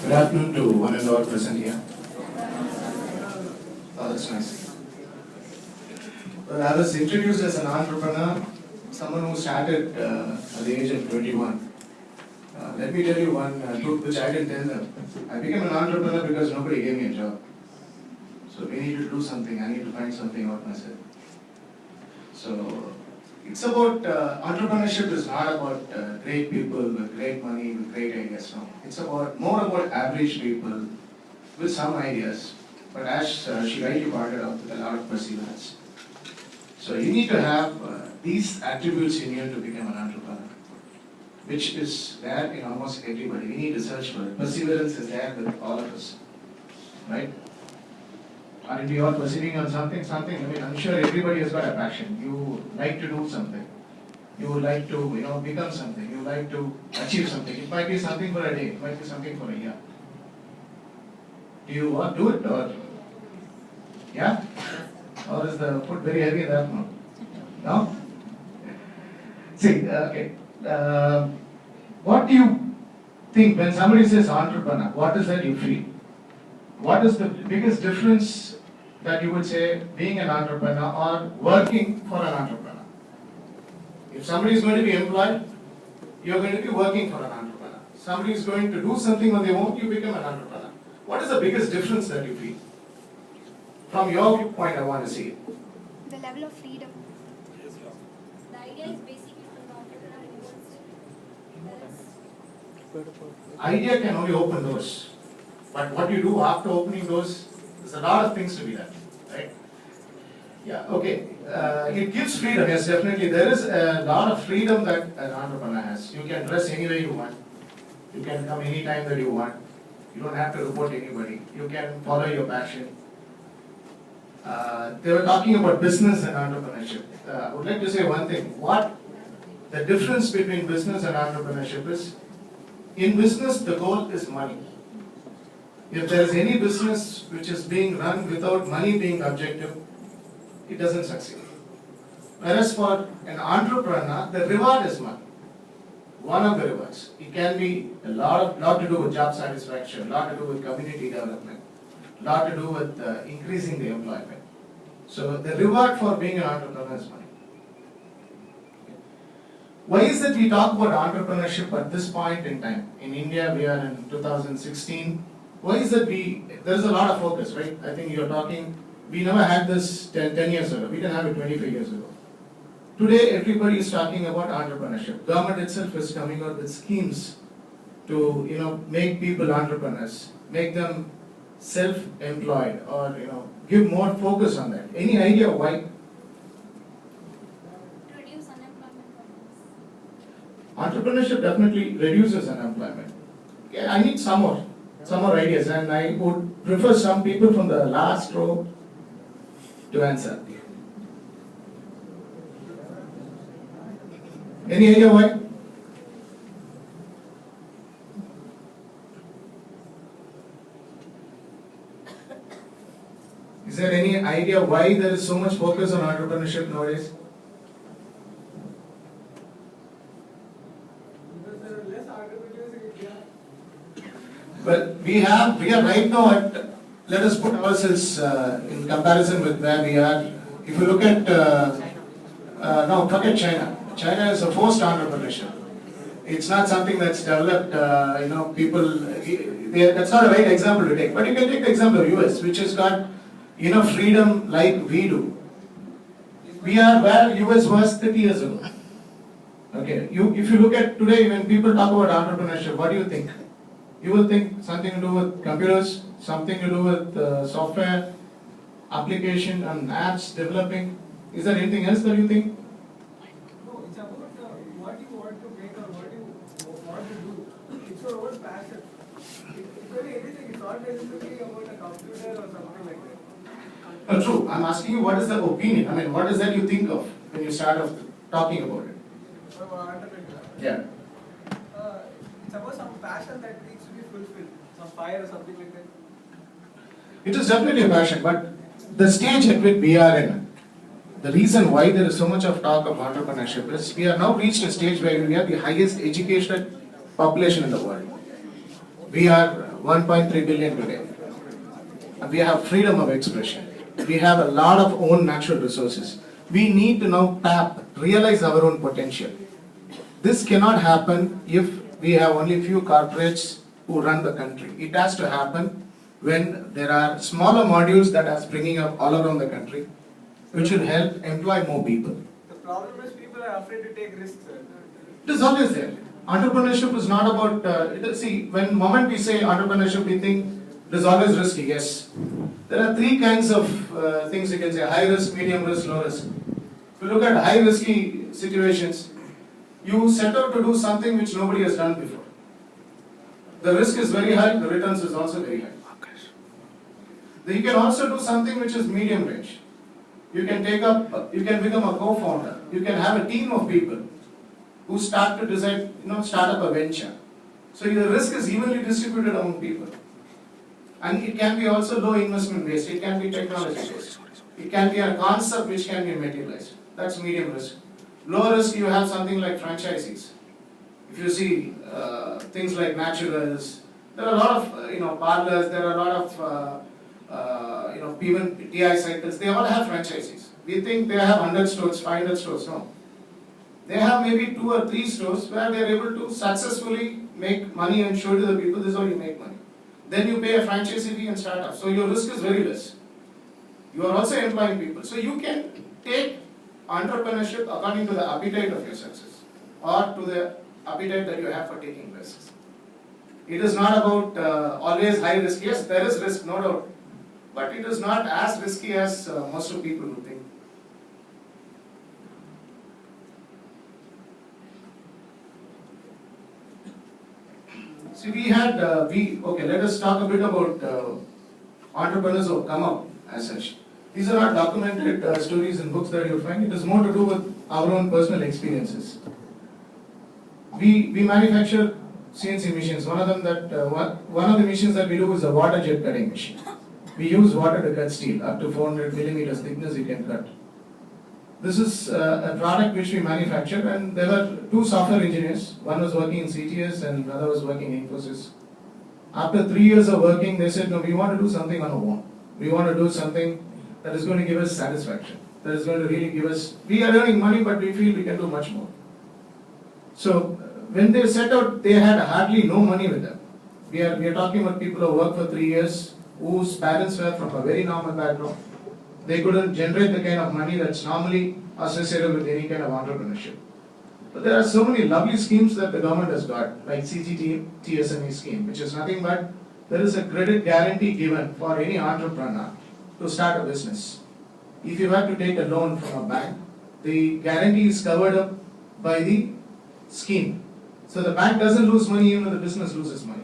Good afternoon to one and all present here. Oh, that's nice. Well, I was introduced as an entrepreneur, someone who started at the age of 21. Let me tell you one truth which I didn't tell them. I became an entrepreneur because nobody gave me a job. So we need to do something, I need to find something out myself. So it's about, entrepreneurship is not about great people with great money, with great ideas, no. It's about, more about average people with some ideas, but as she rightly pointed out, with a lot of perseverance. So you need to have these attributes in you to become an entrepreneur, which is there in almost everybody. We need to search for it. Perseverance is there with all of us, right? Aren't we all persevering on something? I mean, I'm sure everybody has got a passion. You like to do something. You would like to, become something. You like to achieve something. It might be something for a day. It might be something for a year. Do you want to do it or? Yeah? Or is the food very heavy that no? No? See, okay. What do you think when somebody says entrepreneur? What is that you feel? What is the biggest difference that you would say being an entrepreneur or working for an entrepreneur? If somebody is going to be employed, you're going to be working for an entrepreneur. Somebody is going to do something on their own, you become an entrepreneur. What is the biggest difference that you feel? From your viewpoint, I want to see it. The level of freedom. The idea is basically from the entrepreneur universe. Idea can only open doors. But what you do after opening doors, there's a lot of things to be done, right? Yeah, okay. It gives freedom, yes, definitely. There is a lot of freedom that an entrepreneur has. You can dress any way you want. You can come any time that you want. You don't have to report anybody. You can follow your passion. They were talking about business and entrepreneurship. I would like to say one thing. What the difference between business and entrepreneurship is, in business, the goal is money. If there is any business which is being run without money being objective, it doesn't succeed. Whereas for an entrepreneur, the reward is money. One of the rewards. It can be a lot to do with job satisfaction, a lot to do with community development, a lot to do with increasing the employment. So the reward for being an entrepreneur is money. Why is it we talk about entrepreneurship at this point in time? In India, we are in 2016. Why is it there's a lot of focus, right? I think you're talking, we never had this 10 years ago. We didn't have it 25 years ago. Today, everybody is talking about entrepreneurship. Government itself is coming out with schemes to, make people entrepreneurs, make them self-employed or, give more focus on that. Any idea why? Reduce unemployment. Entrepreneurship definitely reduces unemployment. Okay, I need some more ideas, and I would prefer some people from the last row to answer. Any idea why? Is there any idea why there is so much focus on entrepreneurship nowadays? Because there are less entrepreneurs in India. Well, we are right now at, let us put ourselves in comparison with where we are. If you look at, now forget China. China is a forced entrepreneurship. It's not something that's developed, people, that's not a right example to take. But you can take the example of US, which has got enough freedom like we do. We are where US was 30 years ago. Okay, if you look at today, when people talk about entrepreneurship, what do you think? You will think something to do with computers, something to do with software, application and apps developing. Is there anything else that you think? No, it's about what you want to make or what you want to do. It's your own passion. It could be anything. It's not necessarily about a computer or something like that. No, true. I'm asking you what is the opinion? I mean, what is that you think of when you start off talking about it? Yeah. It's about some passion that needs to be fulfilled, some fire or something like that. It is definitely a passion, but the stage at which we are in, the reason why there is so much of talk of entrepreneurship is we have now reached a stage where we have the highest educated population in the world. We are 1.3 billion today. We have freedom of expression. We have a lot of own natural resources. We need to now realize our own potential. This cannot happen if we have only few corporates who run the country. It has to happen when there are smaller modules that are springing up all around the country, which will help employ more people. The problem is people are afraid to take risks, sir. It is always there. Entrepreneurship is not about, see, when moment we say entrepreneurship, we think it is always risky, yes. There are three kinds of things you can say: high risk, medium risk, low risk. If you look at high risky situations, you set out to do something which nobody has done before. The risk is very high, the returns is also very high. You can also do something which is medium range. You can become a co-founder. You can have a team of people who start to decide, start up a venture. So the risk is evenly distributed among people. And it can be also low investment based, it can be technology based. It can be a concept which can be materialized. That's medium risk. Low risk, you have something like franchisees. If you see things like naturals, there are a lot of parlors, there are a lot of even TI cycles, they all have franchisees. We think they have 100 stores, 500 stores, no. They have maybe 2 or 3 stores where they are able to successfully make money and show to the people, this is how you make money. Then you pay a franchisee fee and start up. So your risk is very less. You are also employing people. So you can take entrepreneurship according to the appetite of your success or to the appetite that you have for taking risks. It is not about always high risk. Yes, there is risk, no doubt. But it is not as risky as most of people would think. See, let us talk a bit about entrepreneurs who have come up as such. These are not documented stories in books that you'll find. It is more to do with our own personal experiences. We manufacture CNC machines. One of the machines that we do is a water jet cutting machine. We use water to cut steel. Up to 400 millimeters thickness you can cut. This is a product which we manufacture, and there were 2 software engineers. One was working in CTS and another was working in Infosys. After 3 years of working, they said, no, we want to do something on our own. We want to do something that is going to give us satisfaction. That is going to really give us, we are earning money, but we feel we can do much more. So when they set out, they had hardly no money with them. We are talking about people who worked for 3 years, whose parents were from a very normal background. They couldn't generate the kind of money that's normally associated with any kind of entrepreneurship. But there are so many lovely schemes that the government has got, like CGT TSME scheme, which is nothing but there is a credit guarantee given for any entrepreneur to start a business. If you have to take a loan from a bank, the guarantee is covered up by the scheme. So the bank doesn't lose money even if the business loses money.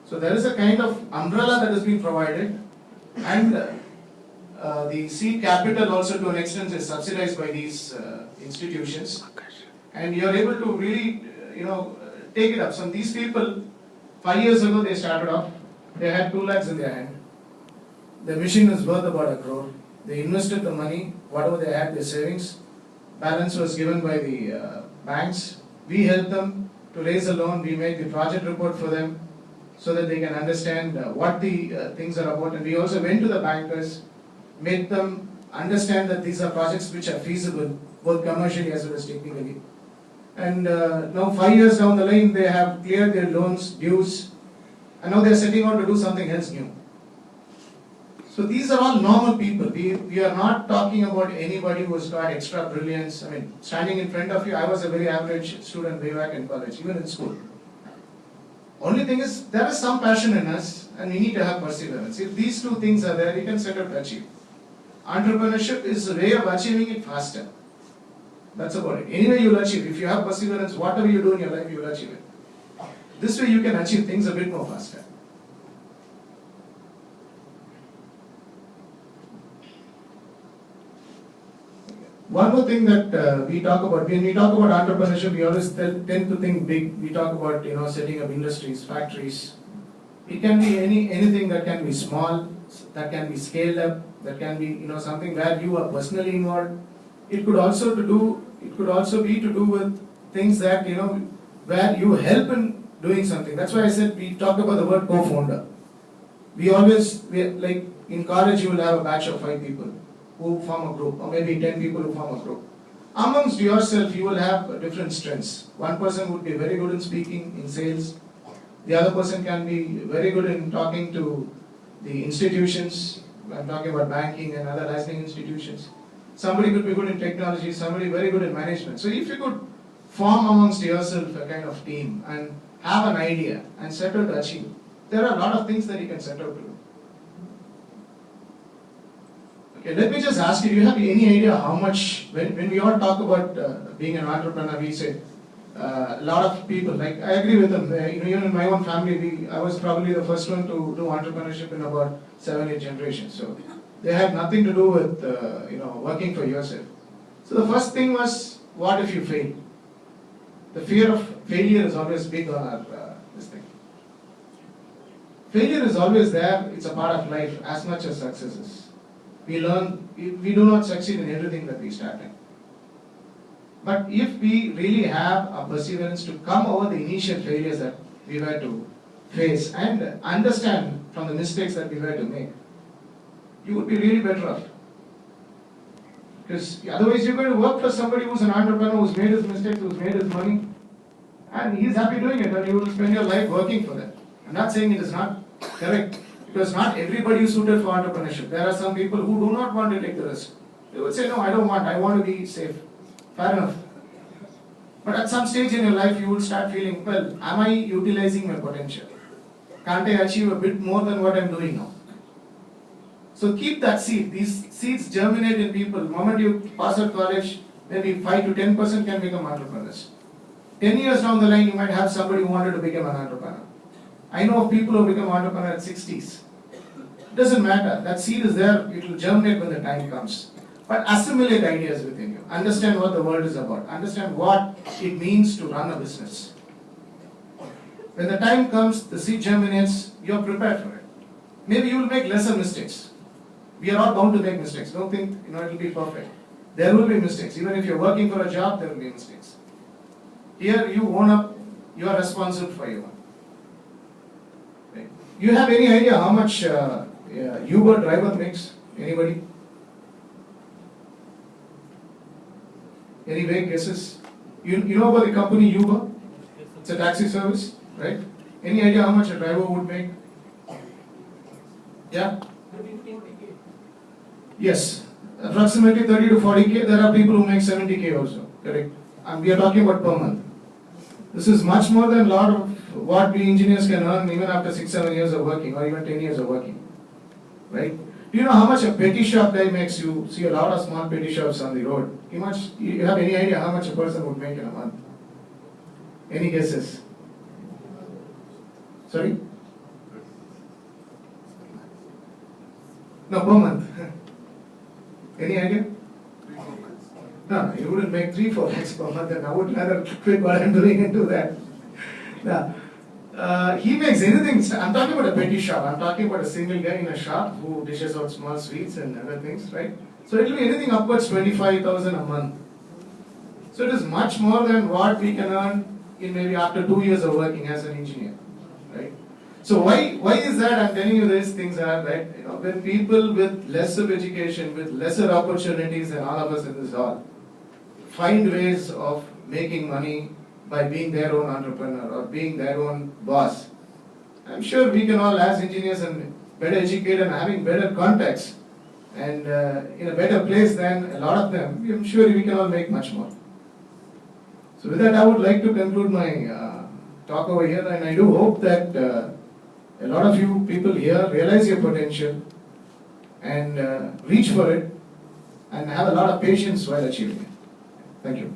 So there is a kind of umbrella that has been provided, and the seed capital also to an extent is subsidized by these institutions, and you are able to really take it up. So these people, 5 years ago they started off, they had 2 lakhs in their hand. The machine is worth about 1 crore. They invested the money, whatever they had, their savings, balance was given by the banks. We helped them to raise a loan, we made the project report for them so that they can understand what the things are about, and we also went to the bankers, made them understand that these are projects which are feasible, both commercially as well as technically. And now 5 years down the line, they have cleared their loans, dues, and now they are setting out to do something else new. So these are all normal people. We are not talking about anybody who has got extra brilliance. I mean, standing in front of you, I was a very average student way back in college, even in school. Only thing is, there is some passion in us, and we need to have perseverance. If these 2 things are there, you can set out to achieve. Entrepreneurship is a way of achieving it faster. That's about it. Anyway, you'll achieve. If you have perseverance, whatever you do in your life, you will achieve it. This way, you can achieve things a bit more faster. One more thing that we talk about, when we talk about entrepreneurship, we always tend to think big. We talk about setting up industries, factories. It can be anything that can be small, that can be scaled up, that can be something where you are personally involved. It could also be to do with things that where you help in doing something. That's why I said we talked about the word co-founder. Like in college, you will have a batch of 5 people who form a group, or maybe 10 people who form a group. Amongst yourself, you will have different strengths. One person would be very good in speaking, in sales. The other person can be very good in talking to the institutions. I'm talking about banking and other licensing institutions. Somebody could be good in technology, somebody very good in management. So if you could form amongst yourself a kind of team and have an idea and set out to achieve, there are a lot of things that you can set out to do. Okay, let me just ask you, do you have any idea how much, when we all talk about being an entrepreneur, we say, a lot of people, like I agree with them, even in my own family, I was probably the first one to do entrepreneurship in about 7-8 generations. So they had nothing to do with working for yourself. So the first thing was, what if you fail? The fear of failure is always big on our this thing. Failure is always there, it's a part of life as much as success is. We learn, we do not succeed in everything that we start in. But if we really have a perseverance to come over the initial failures that we were to face and understand from the mistakes that we were to make, you would be really better off. Because otherwise you're going to work for somebody who's an entrepreneur, who's made his mistakes, who's made his money, and he's happy doing it, and you will spend your life working for that. I'm not saying it is not correct, because not everybody is suited for entrepreneurship. There are some people who do not want to take the risk. They would say, no, I want to be safe. Fair enough. But at some stage in your life, you will start feeling, well, am I utilizing my potential? Can't I achieve a bit more than what I'm doing now? So keep that seed. These seeds germinate in people. The moment you pass out college, maybe 5 to 10% can become entrepreneurs. 10 years down the line, you might have somebody who wanted to become an entrepreneur. I know of people who become entrepreneurs at 60s. It doesn't matter. That seed is there. It will germinate when the time comes. But assimilate ideas within you. Understand what the world is about. Understand what it means to run a business. When the time comes, the seed germinates, you're prepared for it. Maybe you will make lesser mistakes. We are all bound to make mistakes. Don't think it will be perfect. There will be mistakes. Even if you're working for a job, there will be mistakes. Here you own up, you are responsible for your one. Right? You have any idea how much Uber driver makes? Anybody? Any vague guesses? You know about the company Uber? It's a taxi service, right? Any idea how much a driver would make? Yeah? Yes. Approximately 30 to 40K. There are people who make 70K also, correct? And we are talking about per month. This is much more than a lot of what we engineers can earn even after 6-7 years of working, or even 10 years of working, right? Do you know how much a petty shop guy makes? You see a lot of small petty shops on the road. You have any idea how much a person would make in a month? Any guesses? Sorry? No, per month. Any idea? No, you wouldn't make 3-4 lakhs per month, and I would rather quit what I'm doing and do that. No. He makes anything. I'm talking about a petty shop. I'm talking about a single guy in a shop who dishes out small sweets and other things, right? So it will be anything upwards 25,000 a month. So it is much more than what we can earn in maybe after 2 years of working as an engineer, right? So why is that? I'm telling you these things are that when people with less of education, with lesser opportunities than all of us in this hall, find ways of making money by being their own entrepreneur or being their own boss, I'm sure we can all, as engineers and better educated and having better contacts and in a better place than a lot of them, I'm sure we can all make much more. So with that, I would like to conclude my talk over here, and I do hope that a lot of you people here realize your potential and reach for it and have a lot of patience while achieving it. Thank you.